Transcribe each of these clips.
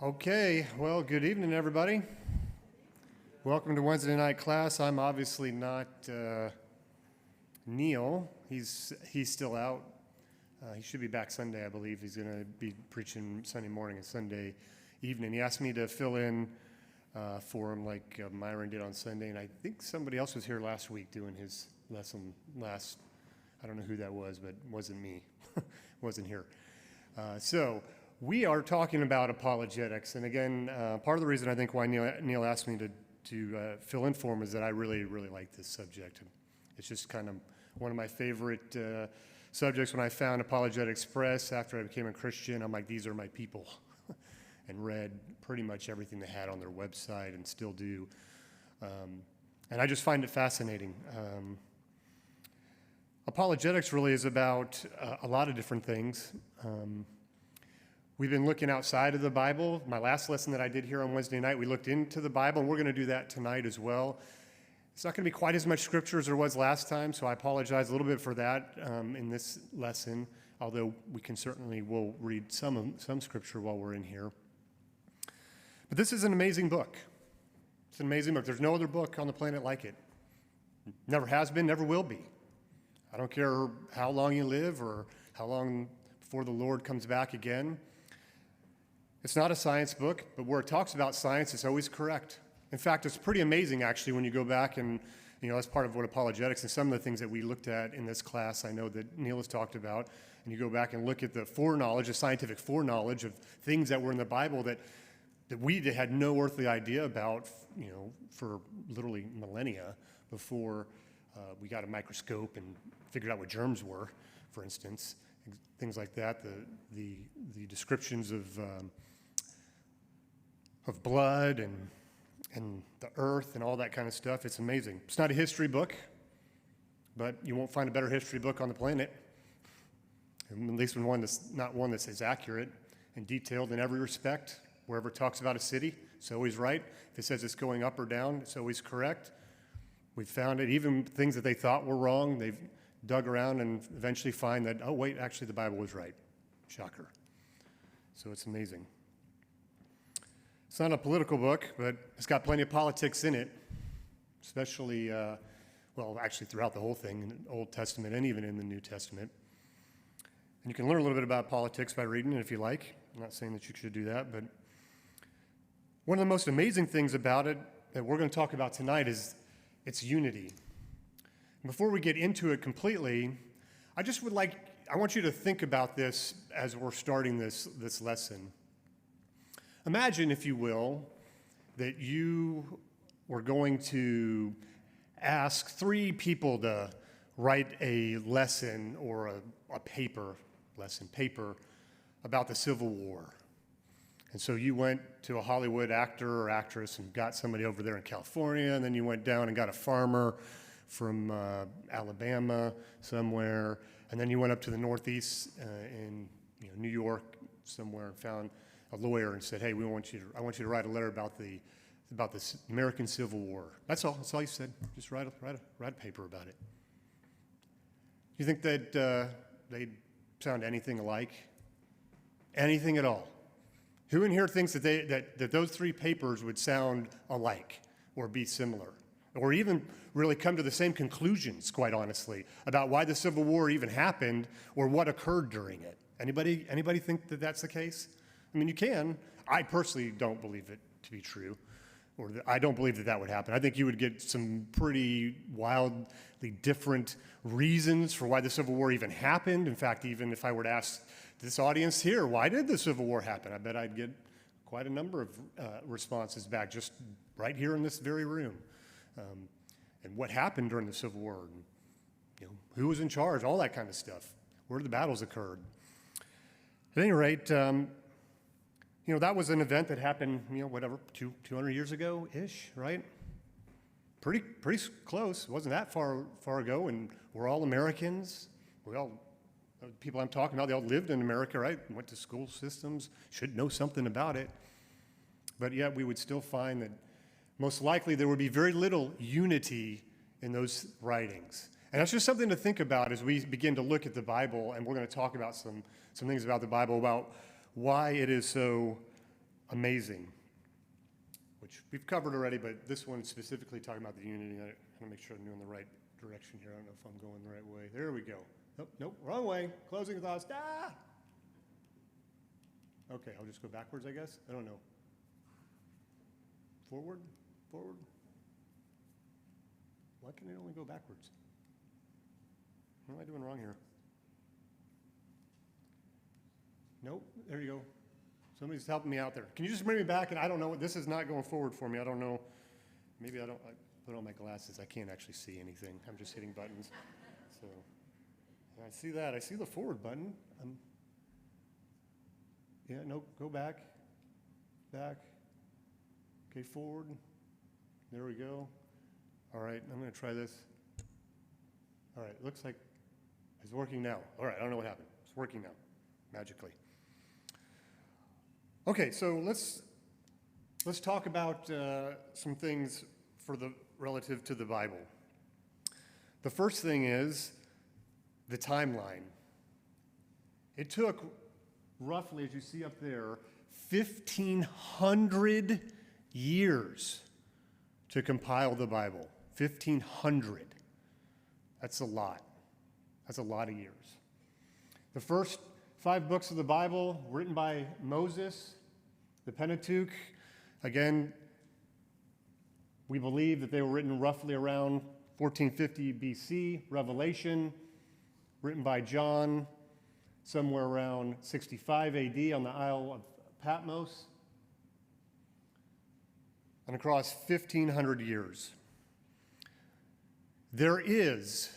Okay, well, good evening, everybody. Welcome to Wednesday night class. I'm obviously not Neil. He's still out. He should be back Sunday, I believe. He's going to be preaching Sunday morning and Sunday evening. He asked me to fill in for him like Myron did on Sunday, and I think somebody else was here last week doing his lesson I don't know who that was, but it wasn't me. Wasn't here. So we are talking about apologetics, and again, part of the reason I think why Neil asked me to fill in for him is that I really like this subject. It's just kind of one of my favorite subjects. When I found Apologetics Press after I became a Christian, I'm like, these are my people, and read pretty much everything they had on their website and still do, and I just find it fascinating. Apologetics really is about a lot of different things. We've been looking outside of the Bible. My last lesson that I did here on Wednesday night, we looked into the Bible, and we're going to do that tonight as well. It's not going to be quite as much scripture as there was last time, so I apologize a little bit for that in this lesson, although we'll read some scripture while we're in here. But this is an amazing book. It's an amazing book. There's no other book on the planet like it. Never has been, never will be. I don't care how long you live or how long before the Lord comes back again. It's not a science book, but where it talks about science, it's always correct. In fact, it's pretty amazing, actually, when you go back and, that's part of what apologetics and some of the things that we looked at in this class, I know that Neil has talked about, and you go back and look at the foreknowledge, the scientific foreknowledge of things that were in the Bible that we had no earthly idea about, for literally millennia before we got a microscope and figured out what germs were, for instance, things like that. The descriptions of blood and the earth and all that kind of stuff. It's amazing. It's not a history book, but you won't find a better history book on the planet, at least one that's as accurate and detailed in every respect. Wherever it talks about a city, it's always right. If it says it's going up or down, it's always correct. We've found it, even things that they thought were wrong, they've dug around and eventually find that, oh wait, actually the Bible was right. Shocker. So it's amazing. It's not a political book, but it's got plenty of politics in it, especially, actually throughout the whole thing, in the Old Testament and even in the New Testament. And you can learn a little bit about politics by reading it if you like. I'm not saying that you should do that, but one of the most amazing things about it that we're going to talk about tonight is its unity. Before we get into it completely, I want you to think about this as we're starting this lesson. Imagine, if you will, that you were going to ask 3 people to write a lesson or a paper about the Civil War. And so you went to a Hollywood actor or actress and got somebody over there in California, and then you went down and got a farmer from Alabama somewhere, and then you went up to the Northeast in New York somewhere and found a lawyer and said, "Hey, I want you to write a letter about the American Civil War." That's all. That's all you said. Just write a paper about it. You think that they'd sound anything alike? Anything at all? Who in here thinks that those 3 papers would sound alike or be similar, or even really come to the same conclusions, quite honestly, about why the Civil War even happened or what occurred during it? Anybody think that that's the case? I mean, you can. I personally don't believe it to be true, or I don't believe that would happen. I think you would get some pretty wildly different reasons for why the Civil War even happened. In fact, even if I were to ask this audience here, why did the Civil War happen? I bet I'd get quite a number of responses back just right here in this very room. And what happened during the Civil War, and, who was in charge, all that kind of stuff, where the battles occurred. At any rate, that was an event that happened, 200 years ago-ish, right? Pretty close. It wasn't that far ago, and we're all Americans. The people I'm talking about, they all lived in America, right? Went to school systems, should know something about it. But yet we would still find that most likely there would be very little unity in those writings. And that's just something to think about as we begin to look at the Bible, and we're going to talk about some things about the Bible, about why it is so amazing, which we've covered already, but this one specifically talking about the unity. I want to make sure I'm doing the right direction here. I don't know if I'm going the right way. There we go. Nope, wrong way. Closing thoughts. Okay, I'll just go backwards, I guess. I don't know. Forward. Why can it only go backwards? What am I doing wrong here? Nope, there you go. Somebody's helping me out there. Can you just bring me back? And I don't know, this is not going forward for me. I don't know. Maybe I put on my glasses. I can't actually see anything. I'm just hitting buttons. So, and I see that. I see the forward button. Yeah, no, go back. Okay, forward. There we go. All right, I'm going to try this. All right, looks like it's working now. All right, I don't know what happened. It's working now, magically. Okay, so let's talk about some things relative to the Bible. The first thing is the timeline. It took roughly, as you see up there, 1,500 years to compile the Bible. 1,500. That's a lot. That's a lot of years. The first 5 books of the Bible written by Moses, the Pentateuch. Again, we believe that they were written roughly around 1450 BC. Revelation, written by John, somewhere around 65 AD on the Isle of Patmos. And across 1,500 years. There is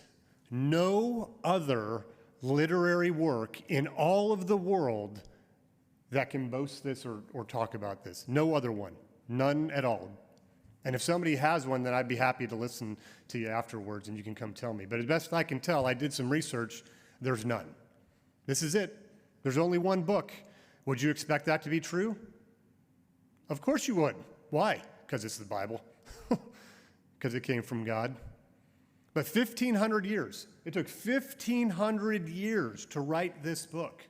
no other literary work in all of the world that can boast this or talk about this. No other one. None at all. And if somebody has one, then I'd be happy to listen to you afterwards and you can come tell me. But as best I can tell, I did some research, there's none. This is it. There's only one book. Would you expect that to be true? Of course you would. Why? Because it's the Bible. Because it came from God. But 1,500 years. It took 1,500 years to write this book.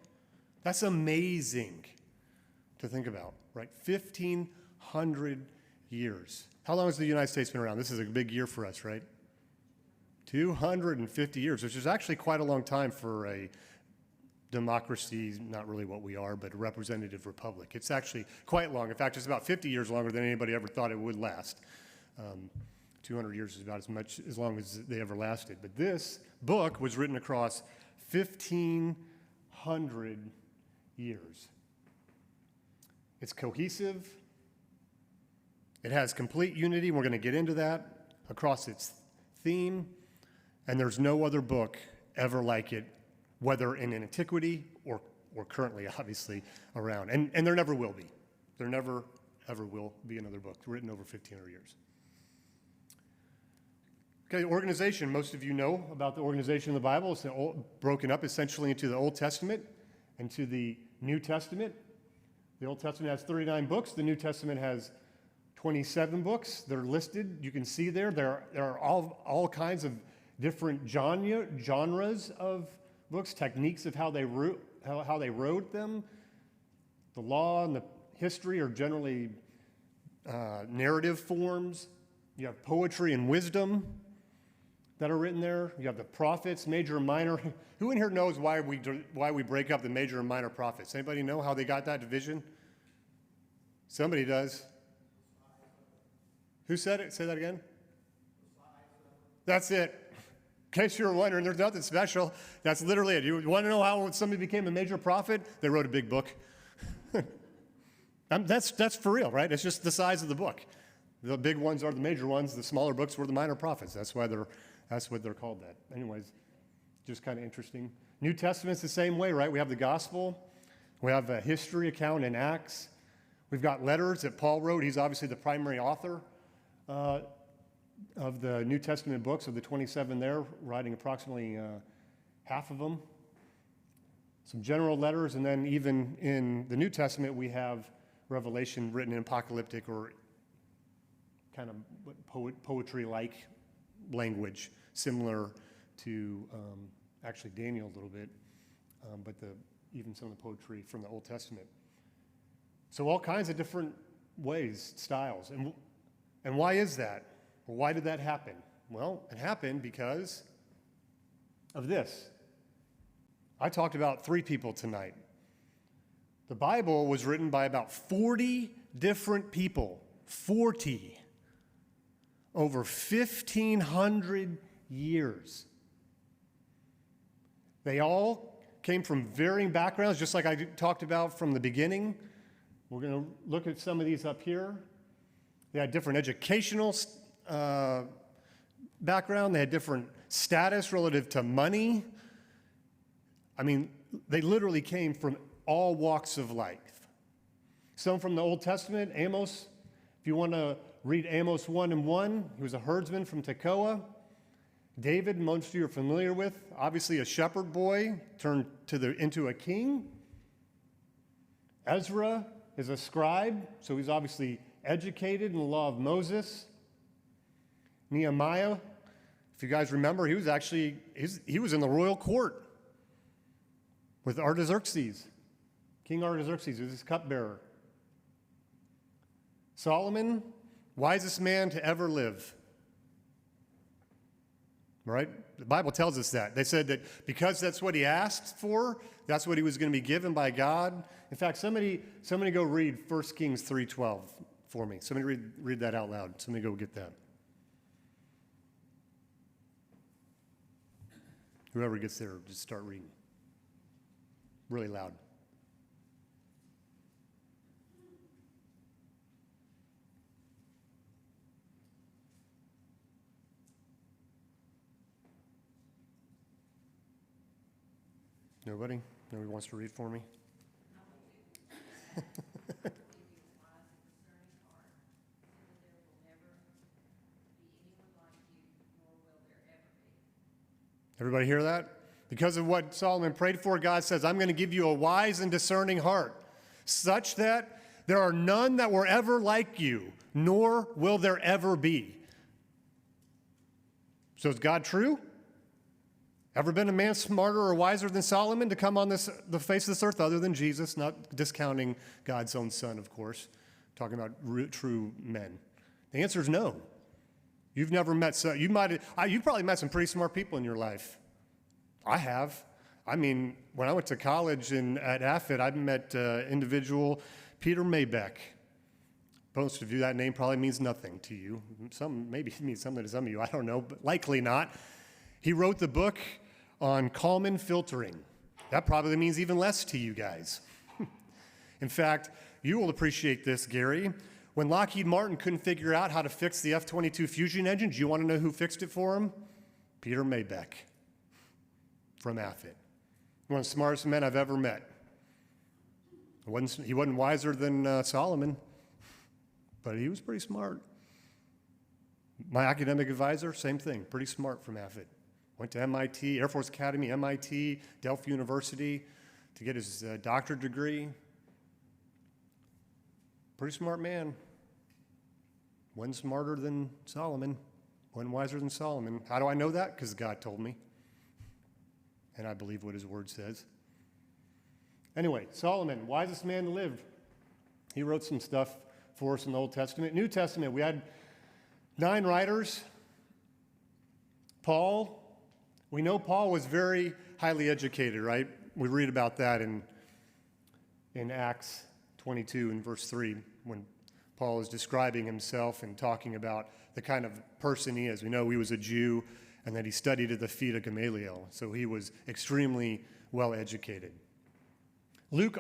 That's amazing to think about, right? 1,500 years. How long has the United States been around? This is a big year for us, right? 250 years, which is actually quite a long time for a democracy, not really what we are, but a representative republic. It's actually quite long. In fact, it's about 50 years longer than anybody ever thought it would last. 200 years is about as long as they ever lasted. But this book was written across 1,500 years. It's cohesive. It has complete unity. We're going to get into that across its theme. And there's no other book ever like it, whether in antiquity or currently, obviously, around. And there never will be. There never, ever will be another book written over 1,500 years. Okay, organization. Most of you know about the organization of the Bible. It's broken up essentially into the Old Testament and to the New Testament. The Old Testament has 39 books. The New Testament has 27 books. They're listed. You can see there. There are all kinds of different genres of books, techniques of how they wrote them. The law and the history are generally narrative forms. You have poetry and wisdom that are written there. You have the prophets, major and minor. Who in here knows why we break up the major and minor prophets? Anybody know how they got that division? Somebody does. Who said it? Say that again. That's it. In case you were wondering, there's nothing special. That's literally it. You want to know how somebody became a major prophet? They wrote a big book. That's for real, right? It's just the size of the book. The big ones are the major ones. The smaller books were the minor prophets. That's what they're called that. Anyways, just kind of interesting. New Testament's the same way, right? We have the gospel. We have a history account in Acts. We've got letters that Paul wrote. He's obviously the primary author of the New Testament books, of the 27 there, writing approximately half of them. Some general letters, and then even in the New Testament, we have Revelation written in apocalyptic or kind of poetry-like language, similar to actually Daniel a little bit, but even some of the poetry from the Old Testament. So all kinds of different ways, styles. And why is that? Well, why did that happen? Well, it happened because of this. I talked about 3 people tonight. The Bible was written by about 40 different people. 40. Over 1,500 years. They all came from varying backgrounds, just like I talked about from the beginning. We're going to look at some of these up here. They had different educational background. They had different status relative to money. I mean, they literally came from all walks of life. Some from the Old Testament, Amos. If you want to read Amos 1:1, he was a herdsman from Tekoa. David, most of you are familiar with, obviously a shepherd boy turned into a king. Ezra is a scribe, so he's obviously educated in the law of Moses. Nehemiah, if you guys remember, he was in the royal court with Artaxerxes. King Artaxerxes was his cupbearer. Solomon, wisest man to ever live. Right? The Bible tells us that. They said that because that's what he asked for, that's what he was going to be given by God. In fact, somebody go read 1 Kings 3:12 for me. Somebody read that out loud. Somebody go get that. Whoever gets there, just start reading. Really loud. Nobody? Nobody wants to read for me? Everybody hear that? Because of what Solomon prayed for, God says, I'm going to give you a wise and discerning heart, such that there are none that were ever like you, nor will there ever be. So is God true? Ever been a man smarter or wiser than Solomon to come on the face of this earth other than Jesus? Not discounting God's own son, of course. Talking about true men. The answer is no. You've never met you've probably met some pretty smart people in your life. I have. I mean, when I went to college at Affett, I met individual Peter Maybeck. Most of you, that name probably means nothing to you. Maybe it means something to some of you. I don't know, but likely not. He wrote the book on Kalman filtering. That probably means even less to you guys. In fact, you will appreciate this, Gary. When Lockheed Martin couldn't figure out how to fix the F-22 Fusion engine, do you want to know who fixed it for him? Peter Maybeck from Affett. One of the smartest men I've ever met. He wasn't wiser than Solomon, but he was pretty smart. My academic advisor, same thing, pretty smart from Affett. Went to MIT, Air Force Academy, MIT, Delft University to get his doctorate degree. Pretty smart man. Wasn't smarter than Solomon. Wasn't wiser than Solomon. How do I know that? Because God told me. And I believe what his word says. Anyway, Solomon, wisest man to live. He wrote some stuff for us in the Old Testament. New Testament, we had 9 writers. Paul, we know Paul was very highly educated, right? We read about that in Acts 22 and verse 3 when Paul is describing himself and talking about the kind of person he is. We know he was a Jew and that he studied at the feet of Gamaliel, so he was extremely well educated. Luke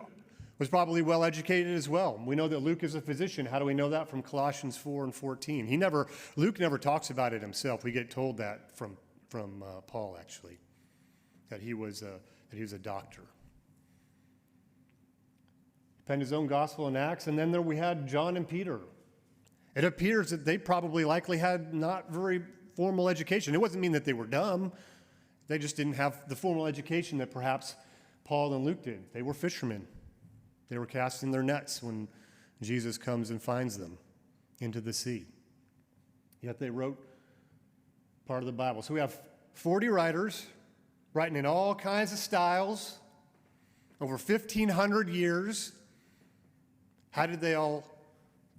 was probably well educated as well. We know that Luke is a physician. How do we know that? From Colossians 4 and 14. Luke never talks about it himself. We get told that from Paul, actually, that he was a doctor. Penned his own gospel in Acts, and then there we had John and Peter. It appears that they probably likely had not very formal education. It doesn't mean that they were dumb. They just didn't have the formal education that perhaps Paul and Luke did. They were fishermen. They were casting their nets when Jesus comes and finds them into the sea. Yet they wrote part of the Bible. So we have 40 writers writing in all kinds of styles over 1,500 years. How did they all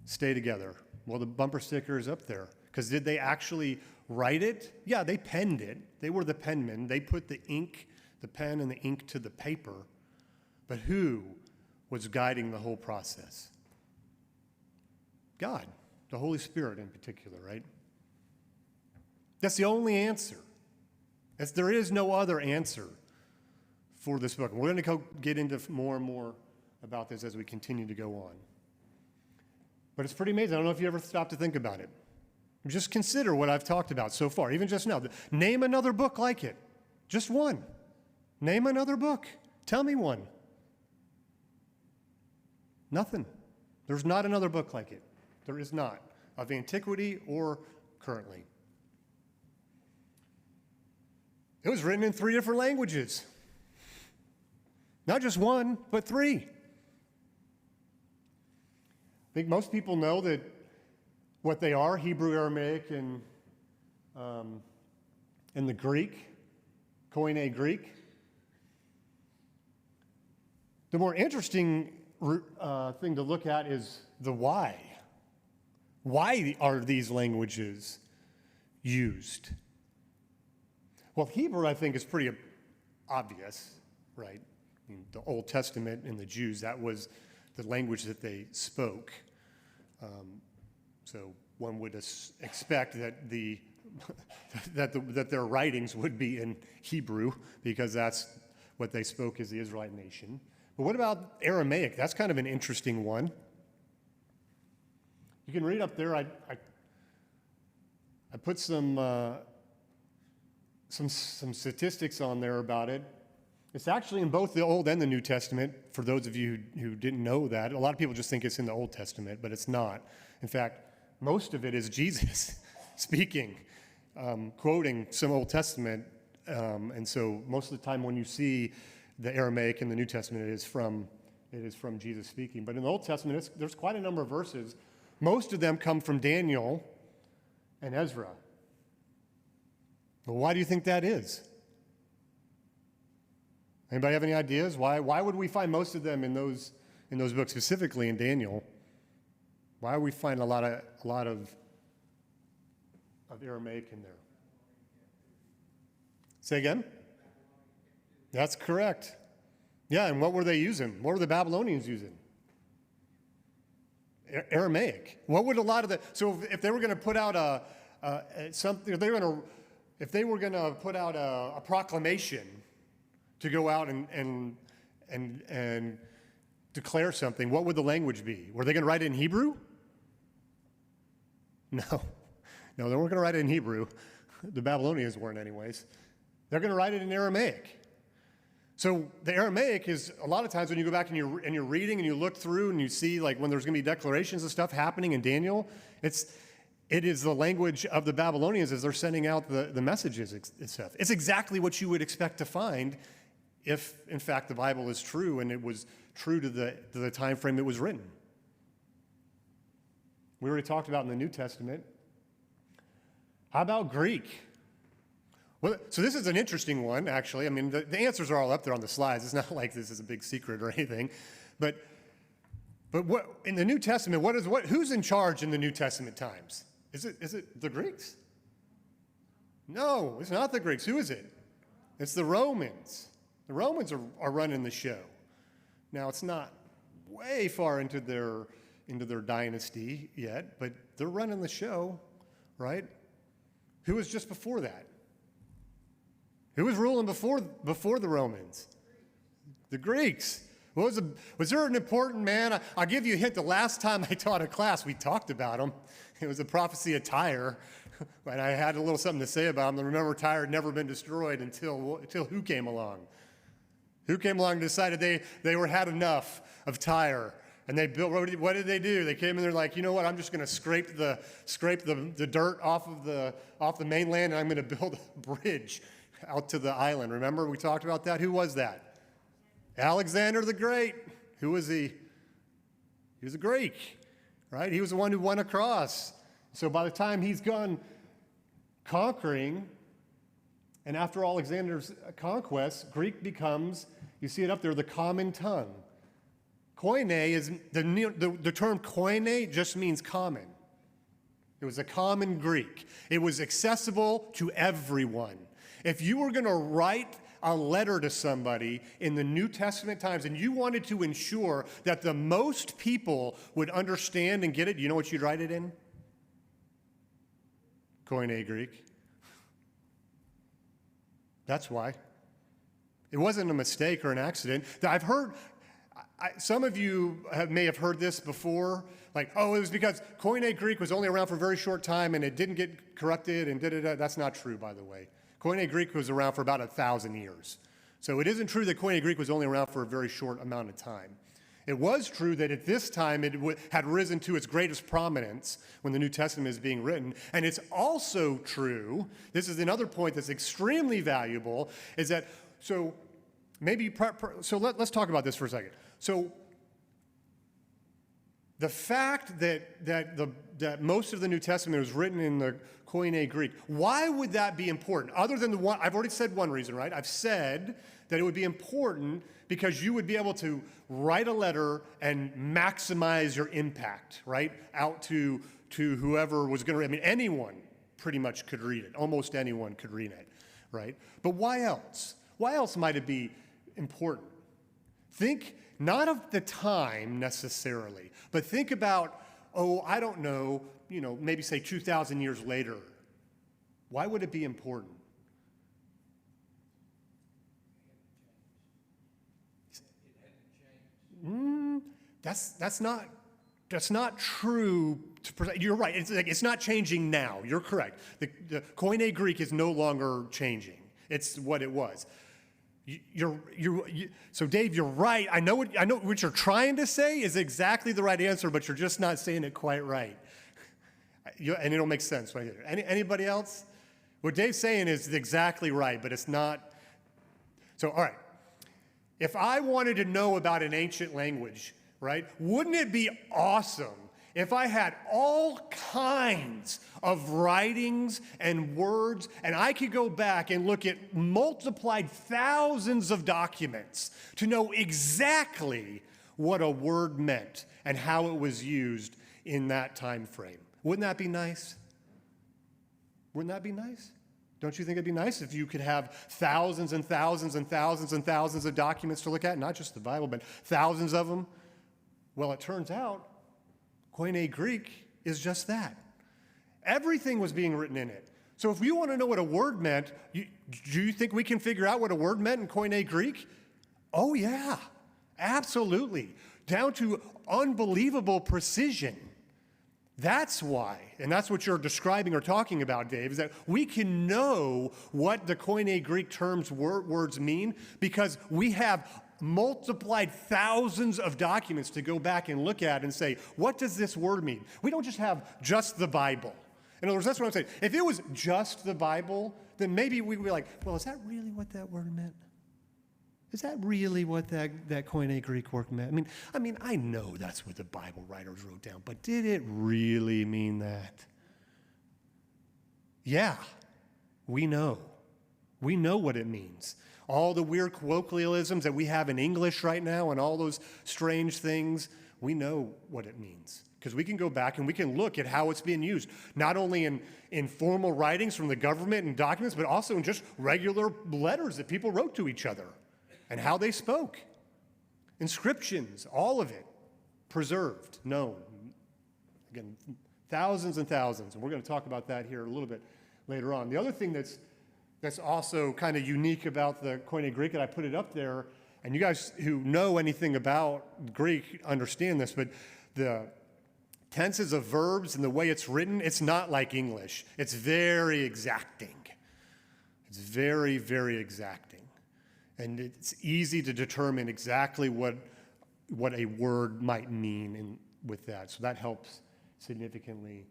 stay together? Well, the bumper sticker is up there. Because did they actually write it? Yeah, they penned it. They were the penmen. They put the ink, the pen and the ink to the paper. But who was guiding the whole process? God, the Holy Spirit in particular, right? That's the only answer. There is no other answer for this book. We're going to get into more and more about this as we continue to go on. But it's pretty amazing. I don't know if you ever stopped to think about it. Just consider what I've talked about so far, even just now. Name another book like it. Just one. Name another book. Tell me one. Nothing. There's not another book like it. There is not, of antiquity or currently. It was written in 3 different languages. Not just one, but 3. I think most people know that what they are, Hebrew, Aramaic, and the Greek, Koine Greek. The more interesting thing to look at is the why. Why are these languages used? Well, Hebrew, I think, is pretty obvious, right? I mean, the Old Testament and the Jews, that was the language that they spoke. So one would expect that that their writings would be in Hebrew because that's what they spoke as the Israelite nation. But what about Aramaic? That's kind of an interesting one. You can read up there. I put some statistics on there about it. It's actually in both the Old and the New Testament, for those of you who didn't know that. A lot of people just think it's in the Old Testament, but it's not. In fact, most of it is Jesus speaking, quoting some Old Testament. And so most of the time when you see the Aramaic in the New Testament, it is from Jesus speaking. But in the Old Testament, there's quite a number of verses. Most of them come from Daniel and Ezra. Well, why do you think that is? Anybody have any ideas? Why would we find most of them in those books, specifically in Daniel? Why would we find a lot of Aramaic in there? Say again? That's correct. Yeah, and what were they using? What were the Babylonians using? Aramaic. What would a lot of the so if they were going to put out something, if they were going to put out a proclamation to go out and declare something, what would the language be? Were they going to write it in Hebrew? No, they weren't going to write it in Hebrew. The Babylonians weren't, anyways. They're going to write it in Aramaic. So the Aramaic is, a lot of times when you go back and you're reading and you look through and you see, like, when there's going to be declarations and stuff happening in Daniel, it is the language of the Babylonians as they're sending out the messages and stuff. It's exactly what you would expect to find if, in fact, the Bible is true and it was true to the time frame it was written. We already talked about in the New Testament. How about Greek? Well, so this is an interesting one, actually. I mean, the answers are all up there on the slides. It's not like this is a big secret or anything. But what in the New Testament, who's in charge in the New Testament times? Is it the Greeks? No, it's not the Greeks. Who is it? It's the Romans. The Romans are running the show. Now, it's not way far into their dynasty yet, but they're running the show, right? Who was just before that? Who was ruling before the Romans? The Greeks. Was there an important man? I'll give you a hint. The last time I taught a class, we talked about him. It was the prophecy of Tyre, and I had a little something to say about him. And remember, Tyre had never been destroyed until who came along? Who came along and decided they had enough of Tyre? And they built. What did they do? They came in there like, you know what? I'm just going to scrape the dirt off the mainland, and I'm going to build a bridge out to the island. Remember, we talked about that. Who was that? Alexander the Great. Who was he? He was a Greek, right? He was the one who went across. So by the time he's gone conquering, and after Alexander's conquest, Greek becomes, you see it up there, the common tongue. Koine is, the term koine just means common. It was a common Greek. It was accessible to everyone. If you were going to write a letter to somebody in the New Testament times and you wanted to ensure that the most people would understand and get it, you know what you'd write it in? Koine Greek. That's why. It wasn't a mistake or an accident. I've heard, some of you may have heard this before, like, oh, it was because Koine Greek was only around for a very short time and it didn't get corrupted and da-da-da. That's not true, by the way. Koine Greek was around for about 1,000 years. So it isn't true that Koine Greek was only around for a very short amount of time. It was true that at this time it had risen to its greatest prominence when the New Testament is being written. And it's also true, this is another point that's extremely valuable, is that, so maybe, let's talk about this for a second. So the fact that most of the New Testament was written in the Koine Greek, why would that be important? Other than the one, I've already said one reason, right? I've said that it would be important because you would be able to write a letter and maximize your impact, right? Out to whoever was going to, I mean, anyone pretty much could read it. Almost anyone could read it, right? But why else? Why else might it be important? Think not of the time necessarily, but think about, oh, I don't know, maybe say 2,000 years later. Why would it be important? That's not true. You're right. It's not changing now. You're correct. The Koine Greek is no longer changing. It's what it was. So Dave, you're right. I know what you're trying to say is exactly the right answer, but you're just not saying it quite right. And it'll make sense right here. Anybody else? What Dave's saying is exactly right, but it's not. So, all right. If I wanted to know about an ancient language, right, wouldn't it be awesome if I had all kinds of writings and words, and I could go back and look at multiplied thousands of documents to know exactly what a word meant and how it was used in that time frame? Wouldn't that be nice? Wouldn't that be nice? Don't you think it'd be nice if you could have thousands and thousands and thousands and thousands of documents to look at, not just the Bible, but thousands of them? Well, it turns out Koine Greek is just that. Everything was being written in it. So if you want to know what a word meant, do you think we can figure out what a word meant in Koine Greek? Oh yeah, absolutely. Down to unbelievable precision. That's why, and that's what you're describing or talking about, Dave, is that we can know what the Koine Greek terms words mean because we have multiplied thousands of documents to go back and look at and say, what does this word mean? We don't just have just the Bible. In other words, that's what I'm saying. If it was just the Bible, then maybe we'd be like, well, is that really what that word meant? Is that really what that Koine Greek word meant? I mean, I know that's what the Bible writers wrote down, but did it really mean that? Yeah, we know. We know what it means. All the weird colloquialisms that we have in English right now and all those strange things, we know what it means. Because we can go back and we can look at how it's being used, not only in formal writings from the government and documents, but also in just regular letters that people wrote to each other and how they spoke. Inscriptions, all of it preserved, known. Again, thousands and thousands, and we're going to talk about that here a little bit later on. The other thing that's also kind of unique about the Koine Greek, and I put it up there, and you guys who know anything about Greek understand this, but the tenses of verbs and the way it's written, it's not like English. It's very exacting. It's very, very exacting. And it's easy to determine exactly what a word might mean with that. So that helps significantly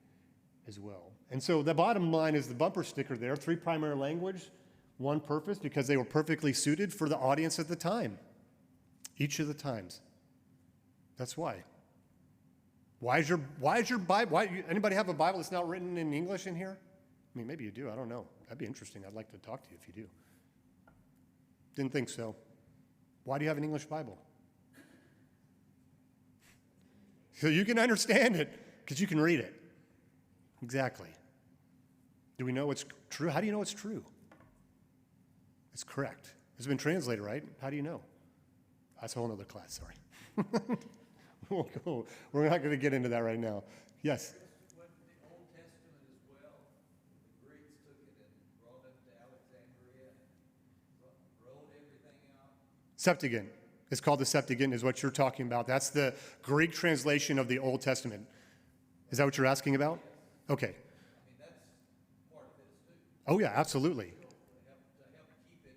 as well. And so the bottom line is the bumper sticker there, 3 primary language, 1 purpose, because they were perfectly suited for the audience at the time, each of the times. That's why. Why is your Bible, anybody have a Bible that's not written in English in here? I mean, maybe you do, I don't know. That'd be interesting. I'd like to talk to you if you do. Didn't think so. Why do you have an English Bible? So you can understand it because you can read it. Exactly. Do we know it's true? How do you know it's true? It's correct. It's been translated, right? How do you know? That's a whole other class, sorry. We're not going to get into that right now. Yes? What the Old Testament as well, the Greeks took it and brought it to Alexandria and wrote everything out. Septuagint. It's called the Septuagint, is what you're talking about. That's the Greek translation of the Old Testament. Is that what you're asking about? Okay. I mean, that's part of this too. Oh, yeah, absolutely. To help keep it,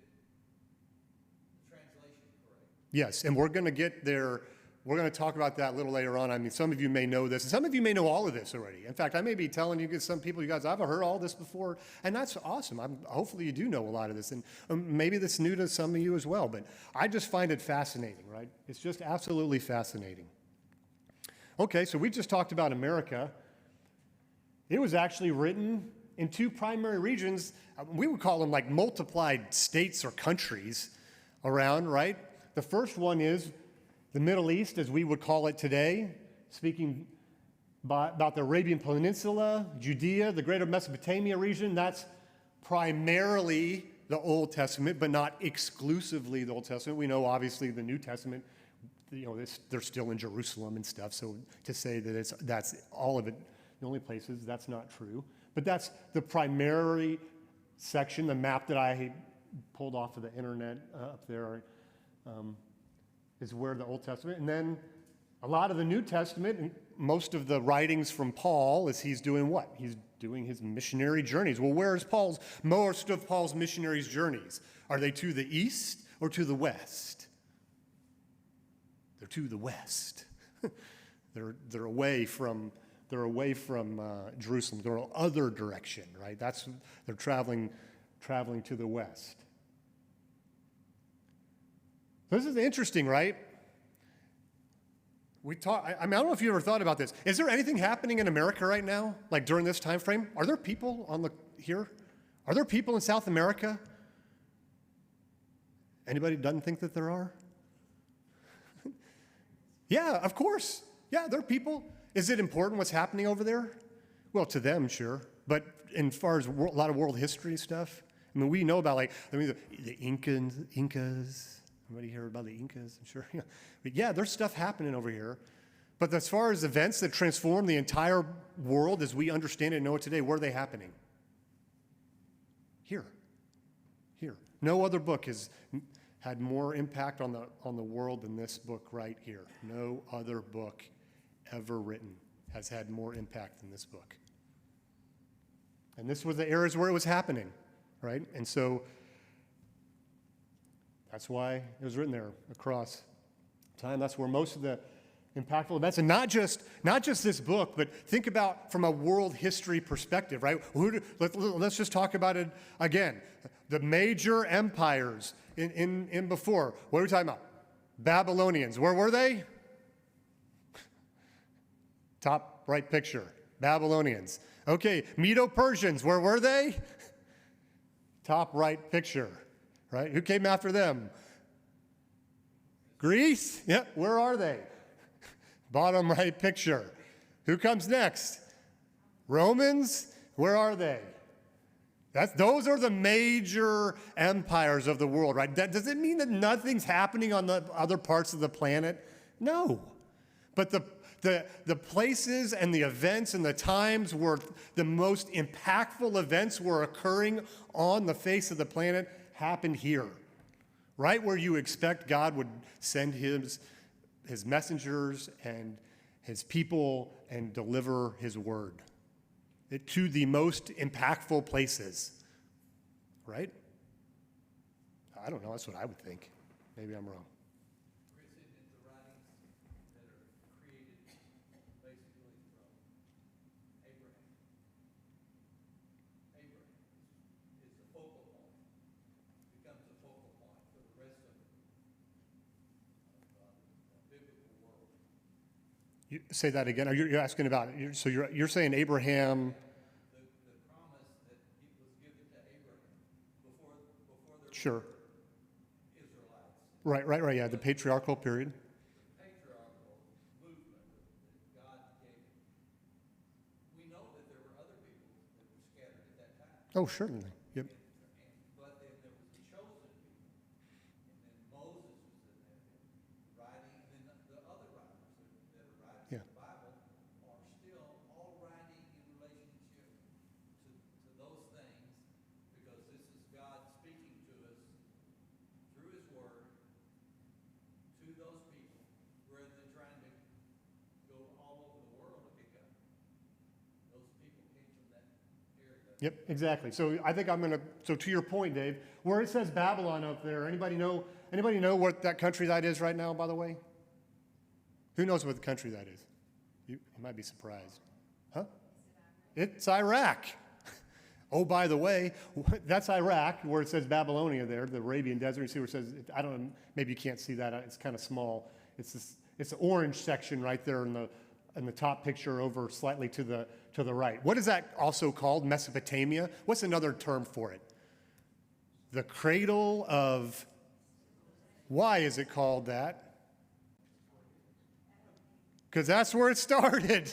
the translation correct. Yes, and we're going to get there. We're going to talk about that a little later on. I mean, some of you may know this, and some of you may know all of this already. In fact, I may be telling you, some people, you guys, I've heard all this before, and that's awesome. Hopefully you do know a lot of this, and maybe that's new to some of you as well, but I just find it fascinating, right? It's just absolutely fascinating. Okay, so we just talked about America. It was actually written in two primary regions. We would call them like multiplied states or countries around, right? The first one is the Middle East, as we would call it today, speaking about the Arabian Peninsula, Judea, the greater Mesopotamia region. That's primarily the Old Testament, but not exclusively the Old Testament. We know, obviously, the New Testament, they're still in Jerusalem and stuff, so to say that that's all of it, the only places, that's not true. But that's the primary section, the map that I pulled off of the internet up there, is where the Old Testament, and then a lot of the New Testament, and most of the writings from Paul, is he's doing what? He's doing his missionary journeys. Well, where is most of Paul's missionary journeys? Are they to the east or to the west? They're to the west. they're away from Jerusalem. They're the other direction, right? They're traveling to the west. This is interesting, right? I don't know if you ever thought about this. Is there anything happening in America right now, like during this time frame? Are there people here? Are there people in South America? Anybody doesn't think that there are? Yeah, of course. Yeah, there are people. Is it important what's happening over there? Well, to them, sure. But as far as a lot of world history stuff, I mean, we know about the Incas. Anybody hear about the Incas? I'm sure. But yeah, there's stuff happening over here. But as far as events that transform the entire world as we understand it and know it today, where are they happening? Here. No other book has had more impact on the world than this book right here. No other book ever written has had more impact than this book. And this was the areas where it was happening, right? And so that's why it was written there across time. That's where most of the impactful events, and not just this book, but think about from a world history perspective, right? Let's just talk about it again. The major empires in before. What are we talking about? Babylonians. Where were they? Top right picture. Babylonians. Okay, Medo-Persians. Where were they? Top right picture. Right? Who came after them? Greece? Yep. Where are they? Bottom right picture. Who comes next? Romans? Where are they? Those are the major empires of the world, right? Does it mean that nothing's happening on the other parts of the planet? No. But the places and the events and the times where the most impactful events were occurring on the face of the planet happened here, right where you expect God would send his messengers and his people and deliver his word to the most impactful places, right? I don't know. That's what I would think. Maybe I'm wrong. Chris, isn't it the writings that are created basically from Abraham? Abraham is the focal point, becomes the focal point for the rest of the biblical world. You say that again. You're asking about it. So you're saying Abraham. The promise that was given to Abraham before the Sure. Israelites. Right. Yeah, the patriarchal period. The patriarchal movement that Oh, certainly. Yep. But then there was the chosen people, and then Moses was in there writing, and then the other writers that are writing Yeah. the Bible are still all writing in relationship to those things, because this is God speaking to us through His Word to those people, rather than trying to go all over the world to pick up. Those people came from that area. Yep, exactly. So I think so to your point, Dave, where it says Babylon up there, anybody know what that country that is right now, by the way? Who knows what the country that is? You might be surprised. Huh? It's Iraq. Oh, by the way, that's Iraq, where it says Babylonia there, the Arabian Desert. You see where it says, I don't know, maybe you can't see that. It's kind of small. It's the orange section right there in the top picture over slightly to the right. What is that also called? Mesopotamia? What's another term for it? The cradle of, why is it called that? Because that's where it started.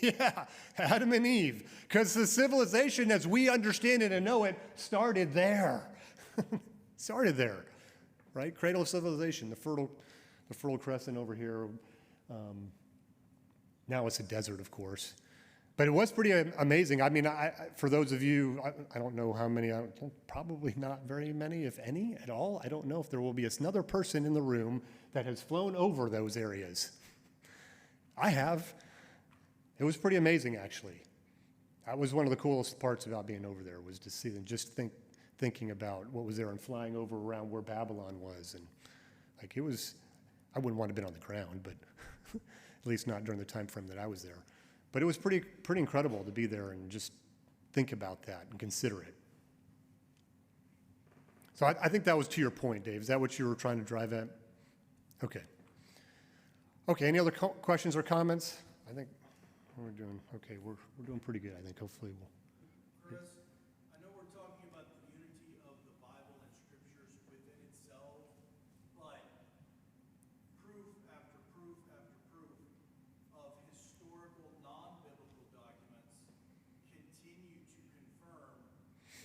Yeah, Adam and Eve. Because the civilization as we understand it and know it started there. Started there, right? Cradle of civilization, the Fertile Crescent over here. Now it's a desert, of course. But it was pretty amazing. I mean, for those of you, I don't know how many, probably not very many, if any, at all. I don't know if there will be another person in the room that has flown over those areas. I have. It was pretty amazing, actually. That was one of the coolest parts about being over there, was to see them, just thinking about what was there and flying over around where Babylon was. And like it was, I wouldn't want to have been on the ground, but at least not during the time frame that I was there. But it was pretty incredible to be there and just think about that and consider it. So I think that was to your point, Dave. Is that what you were trying to drive at? Okay. Okay, any other questions or comments? I think we're doing, okay, we're doing pretty good, I think. Hopefully we'll. Chris, I know we're talking about the unity of the Bible and scriptures within itself, but proof after proof after proof of historical, non-biblical documents continue to confirm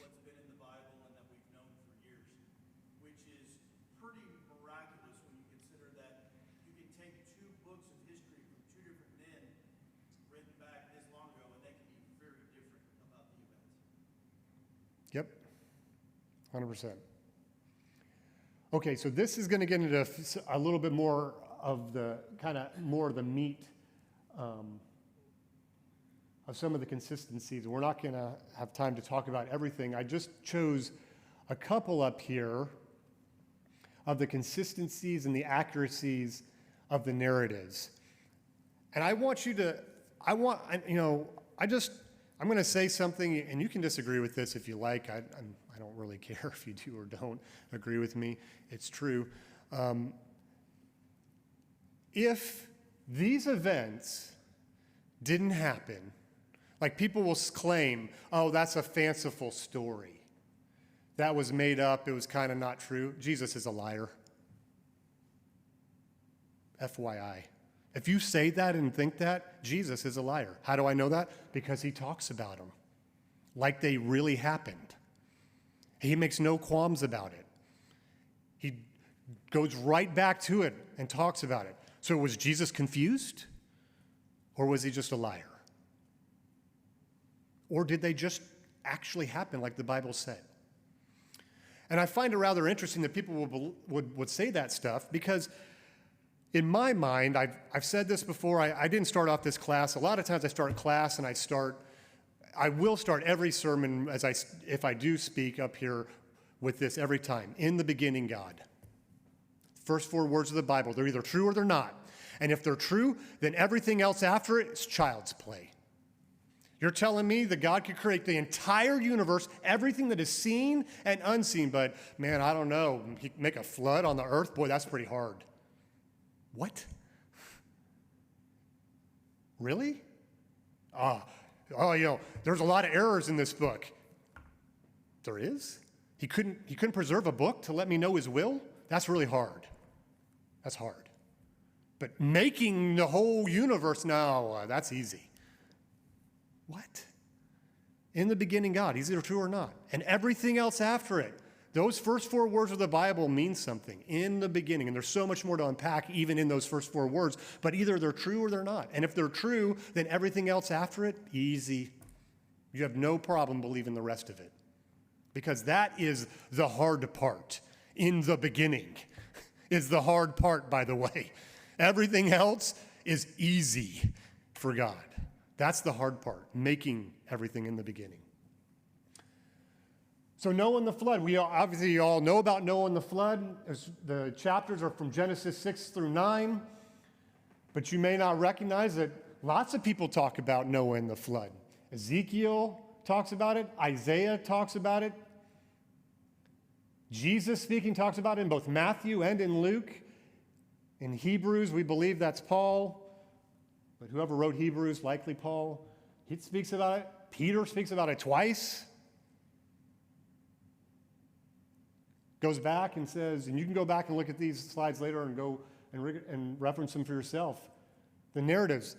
what's been in the Bible and that we've known for years, which is pretty miraculous when you consider that you can take two books of history from two different men written back this long ago, and they can be very different about the events. Yep, 100%. Okay, so this is going to get into a little bit more of the more of the meat of some of the consistencies. We're not going to have time to talk about everything. I just chose a couple up here of the consistencies and the accuracies of the narratives. And I want you to, I'm going to say something, and you can disagree with this if you like. I don't really care if you do or don't agree with me. It's true. If these events didn't happen, like people will claim, oh, that's a fanciful story. That was made up. It was kind of not true. Jesus is a liar. FYI. If you say that and think that, Jesus is a liar. How do I know that? Because he talks about them like they really happened. He makes no qualms about it. He goes right back to it and talks about it. So was Jesus confused? Or was he just a liar? Or did they just actually happen like the Bible said? And I find it rather interesting that people would say that stuff, because in my mind, I've said this before, I didn't start off this class. A lot of times I start class and I will start every sermon if I do speak up here with this every time. In the beginning, God. First 4 words of the Bible, they're either true or they're not. And if they're true, then everything else after it is child's play. You're telling me that God could create the entire universe, everything that is seen and unseen, but man, I don't know, he could make a flood on the earth? Boy, that's pretty hard. What? Really? There's a lot of errors in this book. There is? He couldn't preserve a book to let me know his will? That's really hard. That's hard. But making the whole universe, no, that's easy. What? In the beginning, God. Is it true or not? And everything else after it. Those first 4 words of the Bible mean something. In the beginning. And there's so much more to unpack even in those first 4 words. But either they're true or they're not. And if they're true, then everything else after it, easy. You have no problem believing the rest of it. Because that is the hard part. In the beginning is the hard part, by the way. Everything else is easy for God. That's the hard part, making everything in the beginning. So Noah and the flood. We obviously all know about Noah and the flood. The chapters are from Genesis 6 through 9. But you may not recognize that lots of people talk about Noah and the flood. Ezekiel talks about it. Isaiah talks about it. Jesus speaking talks about it in both Matthew and in Luke. In Hebrews, we believe that's Paul. But whoever wrote Hebrews, likely Paul, he speaks about it. Peter speaks about it twice. Goes back and says, and you can go back and look at these slides later and go and reference them for yourself. The narratives.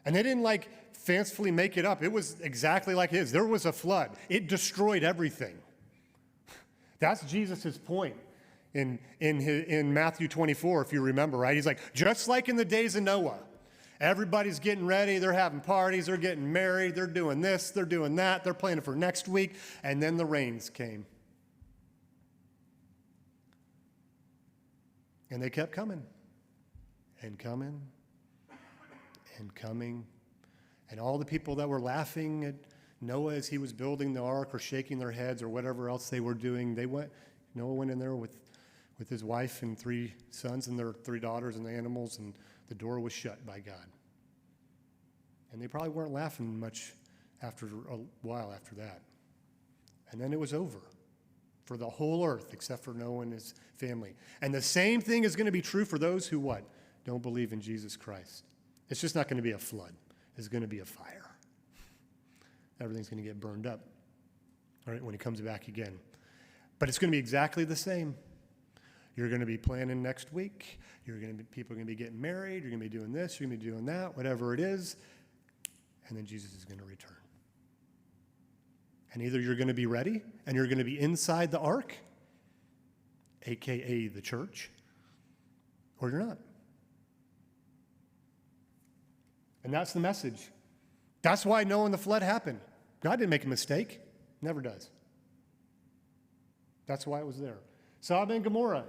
And they didn't fancifully make it up. It was exactly like his. There was a flood. It destroyed everything. That's Jesus' point in Matthew 24, if you remember, right? He's like, just like in the days of Noah, everybody's getting ready. They're having parties. They're getting married. They're doing this. They're doing that. They're planning for next week. And then the rains came. And they kept coming and coming and coming. And all the people that were laughing at Noah as he was building the ark or shaking their heads or whatever else they were doing, Noah went in there with his wife and 3 sons and their 3 daughters and the animals, and the door was shut by God. And they probably weren't laughing much after a while after that. And then it was over for the whole earth except for Noah and his family. And the same thing is going to be true for those who what? Don't believe in Jesus Christ. It's just not going to be a flood. It's going to be a fire. Everything's going to get burned up, all right, when he comes back again. But it's going to be exactly the same. You're going to be planning next week. People are going to be getting married. You're going to be doing this. You're going to be doing that, whatever it is. And then Jesus is going to return. And either you're going to be ready and you're going to be inside the ark, a.k.a. the church, or you're not. And that's the message. That's why Noah and the flood happened. God didn't make a mistake. Never does. That's why it was there. Sodom and Gomorrah.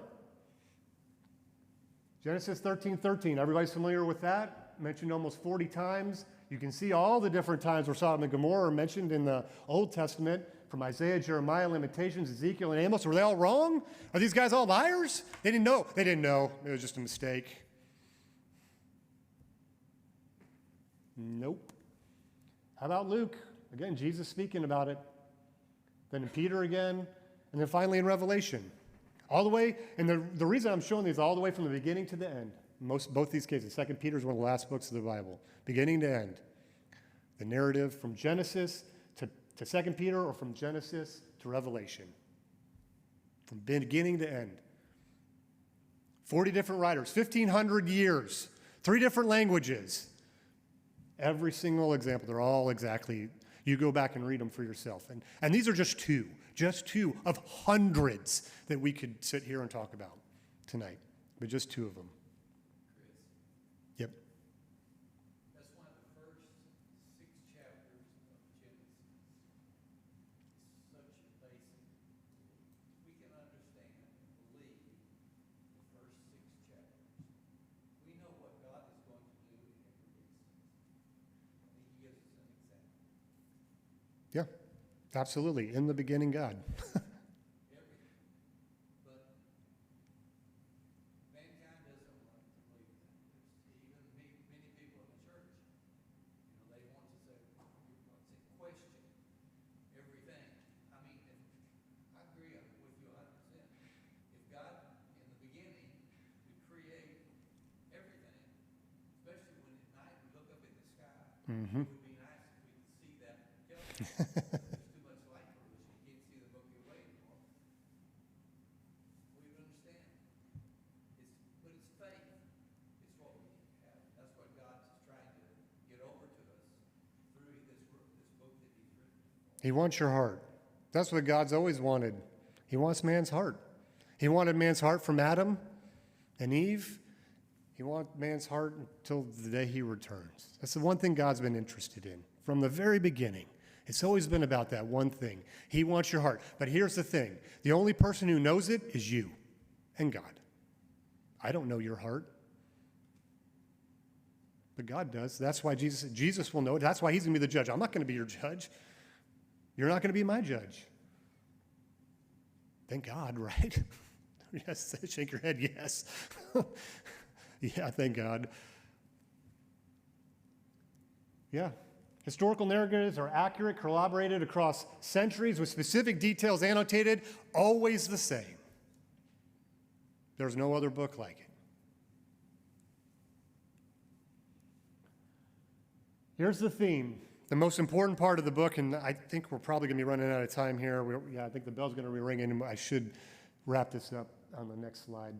Genesis 13:13. Everybody's familiar with that? Mentioned almost 40 times. You can see all the different times where Sodom and Gomorrah are mentioned in the Old Testament, from Isaiah, Jeremiah, Lamentations, Ezekiel, and Amos. Were they all wrong? Are these guys all liars? They didn't know. They didn't know. It was just a mistake. Nope. How about Luke? Again, Jesus speaking about it. Then in Peter again. And then finally in Revelation. All the way, and the reason I'm showing these all the way from the beginning to the end, both these cases, 2 Peter is one of the last books of the Bible, beginning to end. The narrative from Genesis to 2 Peter, or from Genesis to Revelation. From beginning to end. 40 different writers, 1,500 years, 3 different languages. Every single example, they're all exactly, you go back and read them for yourself. And these are just two of hundreds that we could sit here and talk about tonight, but just 2 of them. Yep. That's one of the first 6 chapters of Genesis. It's such a basic. We can understand and believe the first 6 chapters. We know what God is going to do in every instance. And he gives us an example. Yeah, absolutely. In the beginning, God. Everything. But mankind doesn't want to believe that. There's even many people in the church, they want to say, question everything. I mean, I agree with you 100%. If God, in the beginning, could create everything, especially when at night we look up in the sky, it would be nice if we could see that galaxy. There's too much light pollution. You can't see the Milky Way anymore. We would understand. But it's faith. It's what we have. That's what God is trying to get over to us through this book that he's written. He wants your heart. That's what God's always wanted. He wants man's heart. He wanted man's heart from Adam and Eve. He wants man's heart until the day he returns. That's the one thing God's been interested in from the very beginning. It's always been about that one thing. He wants your heart. But here's the thing. The only person who knows it is you and God. I don't know your heart. But God does. That's why Jesus will know it. That's why he's going to be the judge. I'm not going to be your judge. You're not going to be my judge. Thank God, right? Yes, shake your head, yes. Yeah, thank God. Yeah. Historical narratives are accurate, corroborated across centuries with specific details annotated, always the same. There's no other book like it. Here's the theme, the most important part of the book, and I think we're probably going to be running out of time here. I think the bell's going to be ringing, and I should wrap this up on the next slide.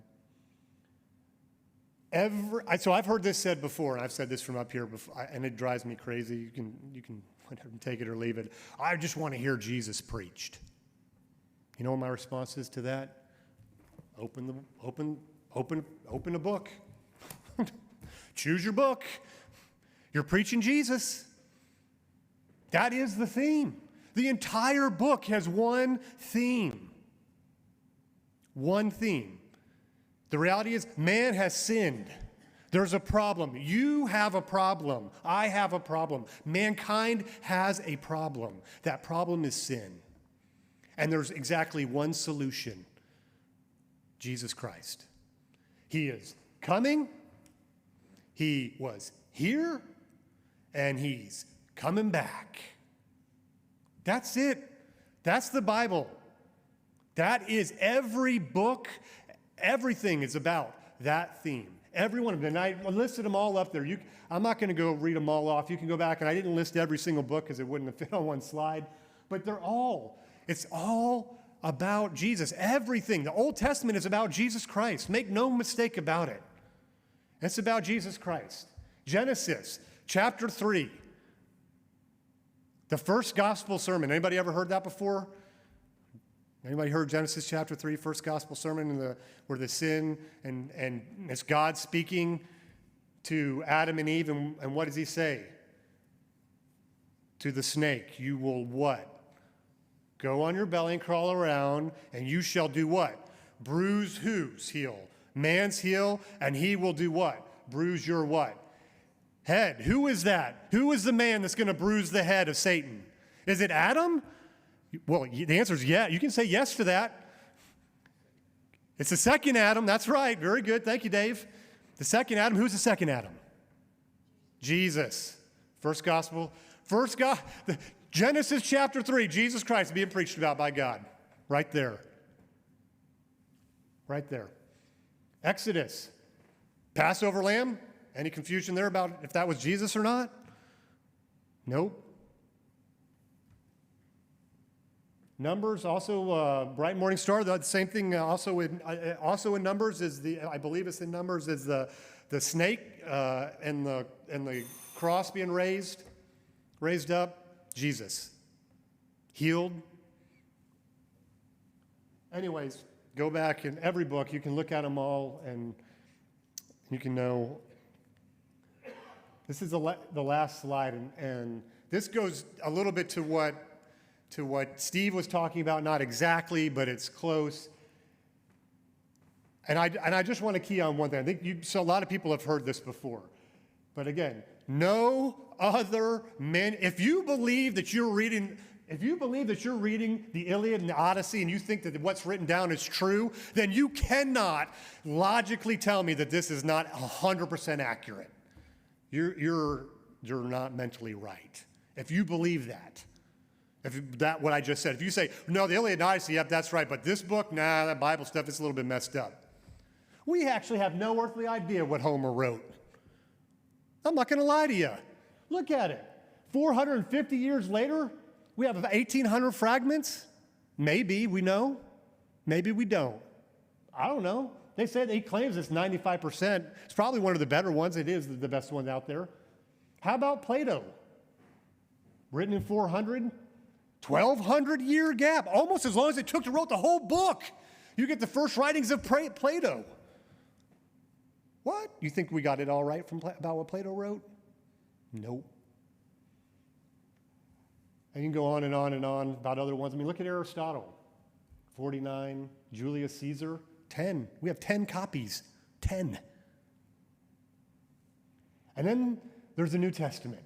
So I've heard this said before, and I've said this from up here before, and it drives me crazy. You can whatever, take it or leave it. I just want to hear Jesus preached. You know what my response is to that? Open a book. Choose your book. You're preaching Jesus. That is the theme. The entire book has one theme. One theme. The reality is, man has sinned. There's a problem. You have a problem. I have a problem. Mankind has a problem. That problem is sin. And there's exactly one solution: Jesus Christ. He is coming. He was here. And he's coming back. That's it. That's the Bible. That is every book. Everything is about that theme. Every one of them. And I listed them all up there. I'm not going to go read them all off. You can go back, and I didn't list every single book because it wouldn't have fit on one slide. But it's all about Jesus. Everything. The Old Testament is about Jesus Christ. Make no mistake about it. It's about Jesus Christ. Genesis chapter 3. The first gospel sermon. Anybody ever heard that before? Anybody heard Genesis chapter 3, first gospel sermon, where the sin, and it's God speaking to Adam and Eve, and what does he say? To the snake, you will what? Go on your belly and crawl around, and you shall do what? Bruise whose heel? Man's heel, and he will do what? Bruise your what? Head. Who is that? Who is the man that's going to bruise the head of Satan? Is it Adam? Well, the answer is yeah. You can say yes to that. It's the second Adam. That's right. Very good. Thank you, Dave. The second Adam. Who's the second Adam? Jesus. Genesis chapter 3. Jesus Christ being preached about by God. Right there. Right there. Exodus. Passover lamb. Any confusion there about if that was Jesus or not? Nope. Numbers, also Bright Morning Star, the same thing. Also in Numbers is I believe it's in Numbers, is the snake and the cross being raised up. Jesus, healed. Anyways, go back in every book. You can look at them all, and you can know. This is the last slide, and this goes a little bit to what Steve was talking about, not exactly, but it's close. And I just want to key on one thing. I think so a lot of people have heard this before. But again, no other men, if you believe that you're reading the Iliad and the Odyssey and you think that what's written down is true, then you cannot logically tell me that this is not 100% accurate. You're not mentally right. If you believe that. What I just said. If you say, no, the Iliad and Odyssey, yep, that's right, but this book, nah, that Bible stuff is a little bit messed up. We actually have no earthly idea what Homer wrote. I'm not going to lie to you. Look at it. 450 years later, we have 1,800 fragments. Maybe we know. Maybe we don't. I don't know. They said he claims it's 95%. It's probably one of the better ones. It is the best one out there. How about Plato? Written in 400? 1,200-year gap, almost as long as it took to write the whole book. You get the first writings of Plato. What? You think we got it all right about what Plato wrote? Nope. And you can go on and on and on about other ones. I mean, look at Aristotle, 49, Julius Caesar, 10. We have 10 copies, 10. And then there's the New Testament.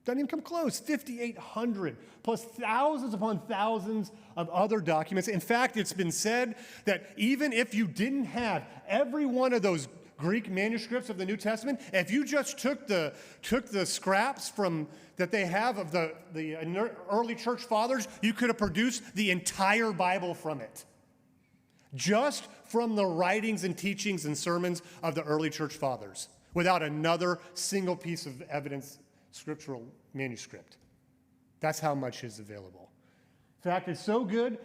Doesn't even come close, 5,800, plus thousands upon thousands of other documents. In fact, it's been said that even if you didn't have every one of those Greek manuscripts of the New Testament, if you just took the scraps that they have of the early church fathers, you could have produced the entire Bible from it. Just from the writings and teachings and sermons of the early church fathers, without another single piece of evidence, scriptural manuscript. That's how much is available. In fact, it's so good,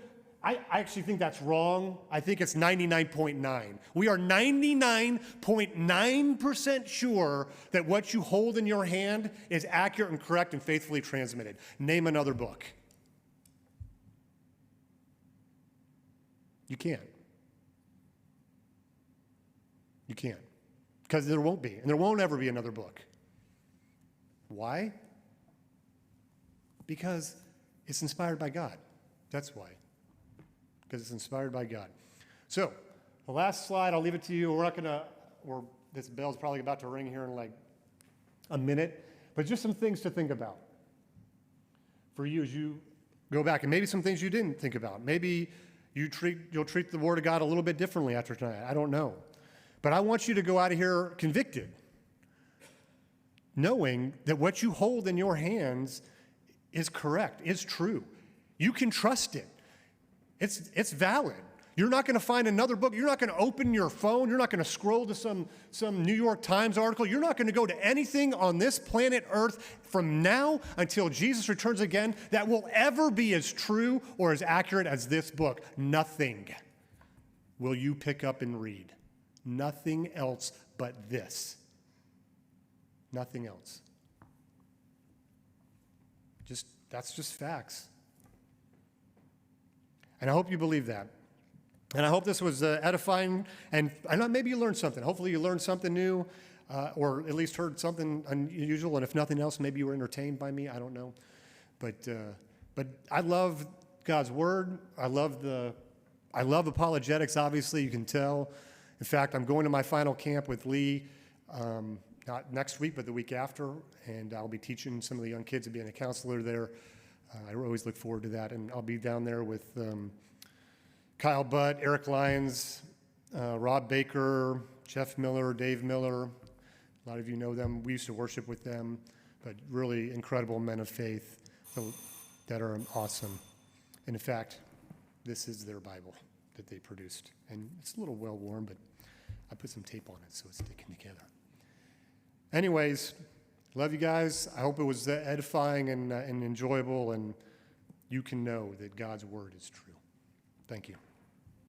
I actually think that's wrong. I think it's 99.9. We are 99.9% sure that what you hold in your hand is accurate and correct and faithfully transmitted. Name another book. You can't. You can't. Because there won't be, and there won't ever be another book. Why? Because it's inspired by God. That's why. Because it's inspired by God. So, the last slide, I'll leave it to you. This bell's probably about to ring here in like a minute, but just some things to think about for you as you go back, and maybe some things you didn't think about. Maybe you'll treat the Word of God a little bit differently after tonight. I don't know. But I want you to go out of here convicted, knowing that what you hold in your hands is correct, is true. You can trust it. It's valid. You're not going to find another book. You're not going to open your phone. You're not going to scroll to some New York Times article. You're not going to go to anything on this planet Earth from now until Jesus returns again that will ever be as true or as accurate as this book. Nothing will you pick up and read. Nothing else but this. Nothing else. That's just facts. And I hope you believe that. And I hope this was edifying, and I know maybe you learned something. Hopefully you learned something new, or at least heard something unusual, and if nothing else, maybe you were entertained by me. I don't know. But I love God's Word. I love apologetics, obviously, you can tell. In fact, I'm going to my final camp with Lee, not next week, but the week after, and I'll be teaching some of the young kids and being a counselor there. I always look forward to that, and I'll be down there with Kyle Butt, Eric Lyons, Rob Baker, Jeff Miller, Dave Miller. A lot of you know them. We used to worship with them, but really incredible men of faith that are awesome. And in fact, this is their Bible that they produced. And it's a little well-worn, but I put some tape on it so it's sticking together. Anyways, love you guys. I hope it was edifying and enjoyable, and you can know that God's Word is true. Thank you.